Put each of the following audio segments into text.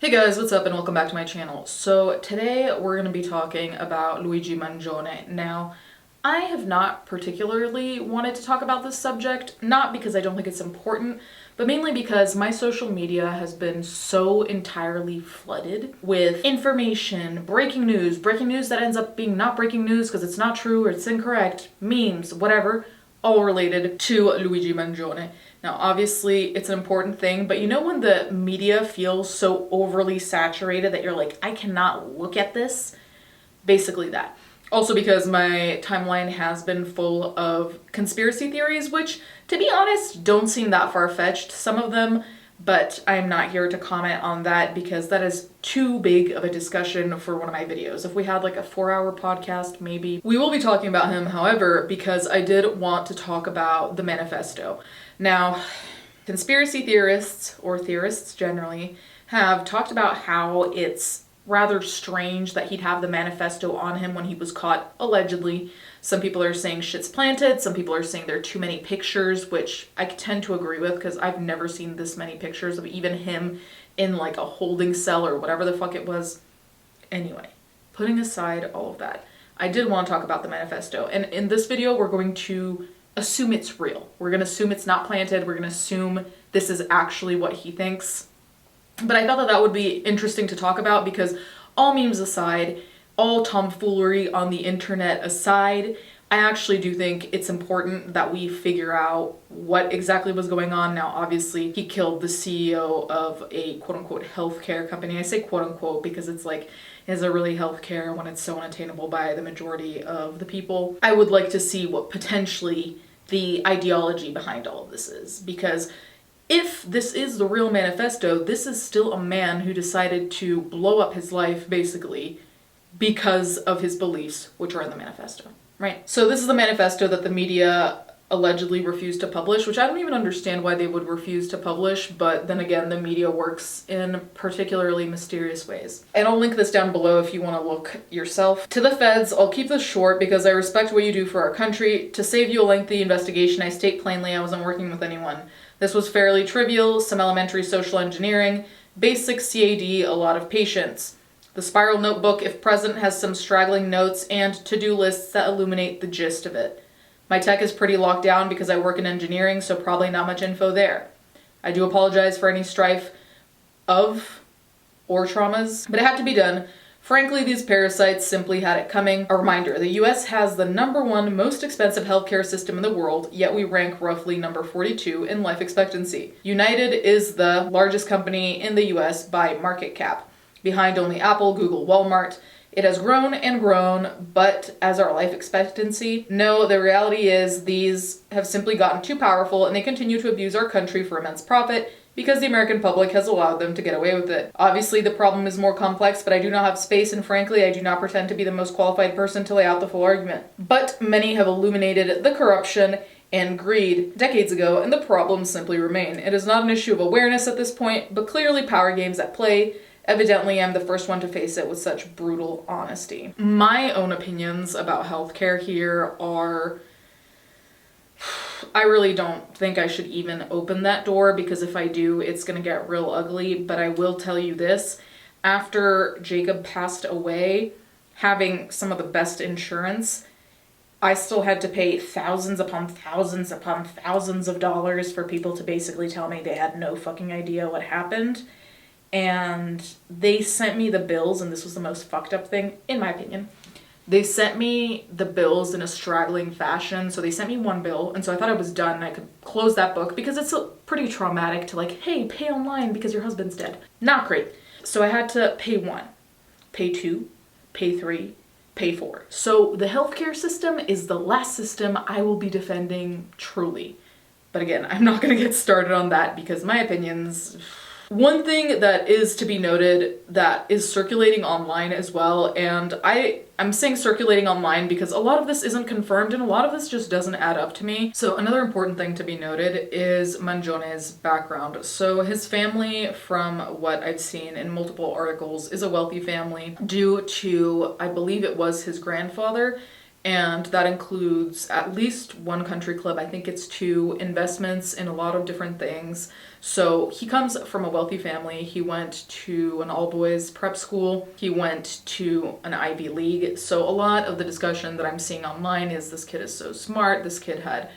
Hey guys, what's up and welcome back to my channel. So today we're going to be talking about Luigi Mangione. Now, I have not particularly wanted to talk about this subject, not because I don't think it's important, but mainly because my social media has been so entirely flooded with information, breaking news that ends up being not breaking news because it's not true or it's incorrect, memes, whatever, all related to Luigi Mangione. Now, obviously, it's an important thing, but you know when the media feels so overly saturated that you're like, I cannot look at this? Basically that. Also because my timeline has been full of conspiracy theories, which, to be honest, don't seem that far-fetched, some of them, but I'm not here to comment on that because that is too big of a discussion for one of my videos. If we had like a 4-hour podcast, maybe. We will be talking about him, however, because I did want to talk about the manifesto. Now, conspiracy theorists, or theorists generally, have talked about how it's rather strange that he'd have the manifesto on him when he was caught, allegedly. Some people are saying shit's planted, some people are saying there are too many pictures, which I tend to agree with because I've never seen this many pictures of even him in like a holding cell or whatever the fuck it was. Anyway, putting aside all of that, I did want to talk about the manifesto, and in this video we're going to assume it's real. We're going to assume it's not planted. We're going to assume this is actually what he thinks. But I thought that that would be interesting to talk about because all memes aside, all tomfoolery on the internet aside, I actually do think it's important that we figure out what exactly was going on. Now, obviously, he killed the CEO of a quote-unquote healthcare company. I say quote-unquote because it's like, is it really healthcare when it's so unattainable by the majority of the people? I would like to see what potentially the ideology behind all of this is, because if this is the real manifesto, this is still a man who decided to blow up his life, basically, because of his beliefs, which are in the manifesto, right? So this is the manifesto that the media allegedly refused to publish, which I don't even understand why they would refuse to publish, but then again, the media works in particularly mysterious ways. And I'll link this down below if you want to look yourself. To the feds, I'll keep this short because I respect what you do for our country. To save you a lengthy investigation, I state plainly I wasn't working with anyone. This was fairly trivial, some elementary social engineering, basic CAD, a lot of patience. The spiral notebook, if present, has some straggling notes and to-do lists that illuminate the gist of it. My tech is pretty locked down because I work in engineering, so probably not much info there. I do apologize for any strife of or traumas, but it had to be done. Frankly, these parasites simply had it coming. A reminder, the US has the #1 most expensive healthcare system in the world, yet we rank roughly number 42 in life expectancy. United is the largest company in the US by market cap, behind only Apple, Google, Walmart. It has grown and grown, but as our life expectancy, no, the reality is these have simply gotten too powerful and they continue to abuse our country for immense profit because the American public has allowed them to get away with it. Obviously, the problem is more complex, but I do not have space, and frankly, I do not pretend to be the most qualified person to lay out the full argument. But many have illuminated the corruption and greed decades ago, and the problems simply remain. It is not an issue of awareness at this point, but clearly power games at play. Evidently, I'm the first one to face it with such brutal honesty. My own opinions about healthcare here are, I really don't think I should even open that door because if I do, it's gonna get real ugly, but I will tell you this. After Jacob passed away, having some of the best insurance, I still had to pay thousands upon thousands upon thousands of dollars for people to basically tell me they had no fucking idea what happened. And they sent me the bills, and this was the most fucked up thing, in my opinion. They sent me the bills in a straggling fashion. So they sent me one bill, and so I thought I was done and I could close that book because it's pretty traumatic to like, hey, pay online because your husband's dead. Not great. So I had to pay 1, pay 2, pay 3, pay 4. So the healthcare system is the last system I will be defending truly. But again, I'm not gonna get started on that because my opinions... One thing that is to be noted that is circulating online as well, and I'm saying circulating online because a lot of this isn't confirmed and a lot of this just doesn't add up to me. So another important thing to be noted is Mangione's background. So his family, from what I've seen in multiple articles, is a wealthy family due to, I believe it was his grandfather And that includes at least one country club. I think it's two, investments in a lot of different things. So he comes from a wealthy family. He went to an all-boys prep school. He went to an Ivy League. So a lot of the discussion that I'm seeing online is this kid is so smart. This kid had,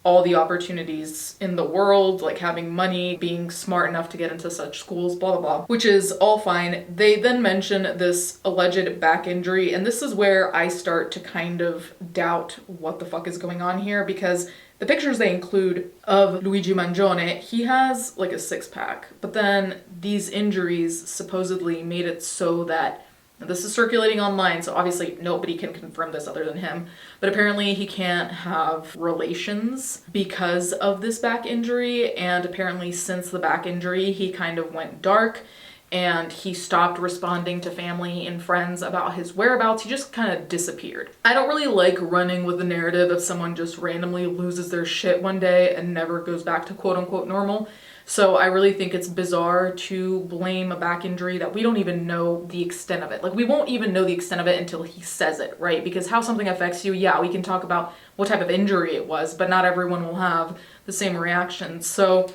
all the opportunities in the world, like having money, being smart enough to get into such schools, blah, blah, blah, which is all fine. They then mention this alleged back injury, and this is where I start to kind of doubt what the fuck is going on here, because the pictures they include of Luigi Mangione, he has like a six-pack, but then these injuries supposedly made it so that this is circulating online, so obviously nobody can confirm this other than him, but apparently he can't have relations because of this back injury, and apparently since the back injury he kind of went dark and he stopped responding to family and friends about his whereabouts. He just kind of disappeared. I don't really like running with the narrative of someone just randomly loses their shit one day and never goes back to quote unquote normal. So I really think it's bizarre to blame a back injury that we don't even know the extent of it. Like, we won't even know the extent of it until he says it, right? Because how something affects you, yeah, we can talk about what type of injury it was, but not everyone will have the same reaction. So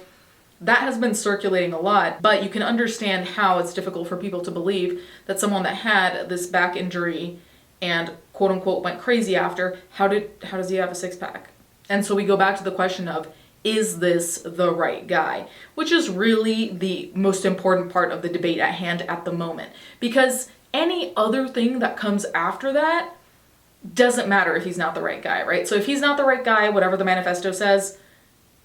that has been circulating a lot, but you can understand how it's difficult for people to believe that someone that had this back injury and quote unquote went crazy after, how does he have a six-pack? And so we go back to the question of, is this the right guy? Which is really the most important part of the debate at hand at the moment. Because any other thing that comes after that doesn't matter if he's not the right guy, right? So if he's not the right guy, whatever the manifesto says,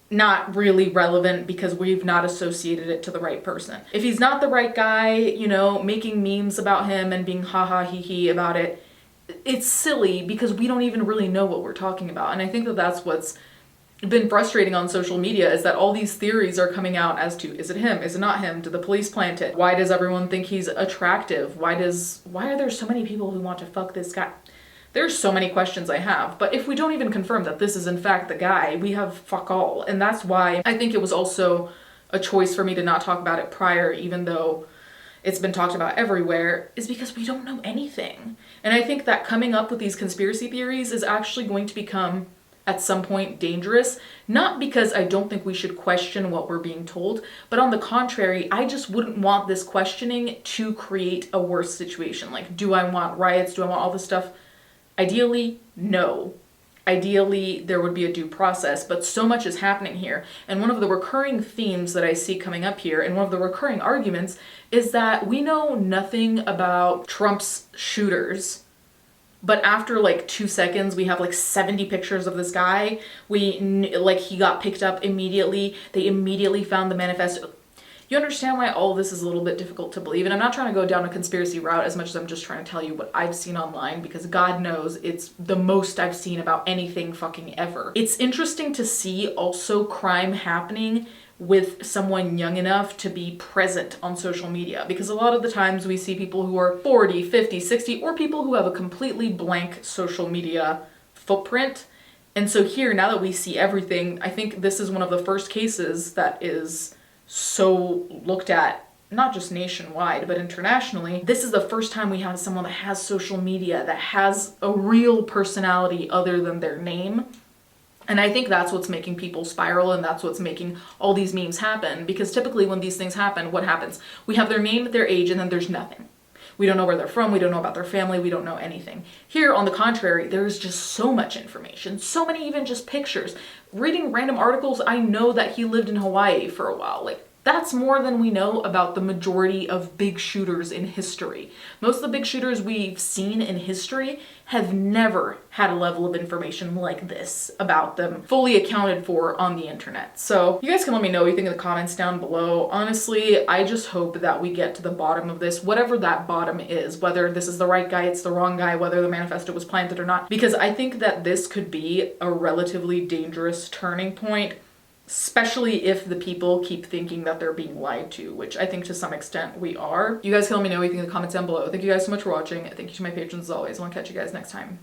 not really relevant because we've not associated it to the right person. If he's not the right guy, making memes about him and being ha he he about it, it's silly because we don't even really know what we're talking about. And I think that that's what's been frustrating on social media, is that all these theories are coming out as to, is it him, is it not him, did the police plant it, why does everyone think he's attractive, why are there so many people who want to fuck this guy? There's so many questions I have, but if we don't even confirm that this is in fact the guy, we have fuck all. And that's why I think it was also a choice for me to not talk about it prior, even though it's been talked about everywhere, is because we don't know anything. And I think that coming up with these conspiracy theories is actually going to become at some point dangerous, not because I don't think we should question what we're being told, but on the contrary, I just wouldn't want this questioning to create a worse situation. Like, do I want riots? Do I want all this stuff? Ideally, no. Ideally, there would be a due process, but so much is happening here. And one of the recurring themes that I see coming up here, and one of the recurring arguments, is that we know nothing about Trump's shooters. But after like 2 seconds, we have like 70 pictures of this guy. He got picked up immediately. They immediately found the manifesto. You understand why all of this is a little bit difficult to believe. And I'm not trying to go down a conspiracy route as much as I'm just trying to tell you what I've seen online, because God knows it's the most I've seen about anything fucking ever. It's interesting to see also crime happening with someone young enough to be present on social media, because a lot of the times we see people who are 40, 50, 60, or people who have a completely blank social media footprint. And so here, now that we see everything, I think this is one of the first cases that is so looked at, not just nationwide, but internationally. This is the first time we have someone that has social media, that has a real personality other than their name. And I think that's what's making people spiral, and that's what's making all these memes happen. Because typically when these things happen, what happens? We have their name, their age, and then there's nothing. We don't know where they're from, we don't know about their family, we don't know anything. Here, on the contrary, there's just so much information, so many even just pictures. Reading random articles, I know that he lived in Hawaii for a while. Like, that's more than we know about the majority of big shooters in history. Most of the big shooters we've seen in history have never had a level of information like this about them fully accounted for on the internet. So you guys can let me know what you think in the comments down below. Honestly, I just hope that we get to the bottom of this, whatever that bottom is, whether this is the right guy, it's the wrong guy, whether the manifesto was planted or not, because I think that this could be a relatively dangerous turning point, especially if the people keep thinking that they're being lied to, which I think to some extent we are. You guys can let me know what you think in the comments down below. Thank you guys so much for watching. Thank you to my patrons as always. I'll catch you guys next time.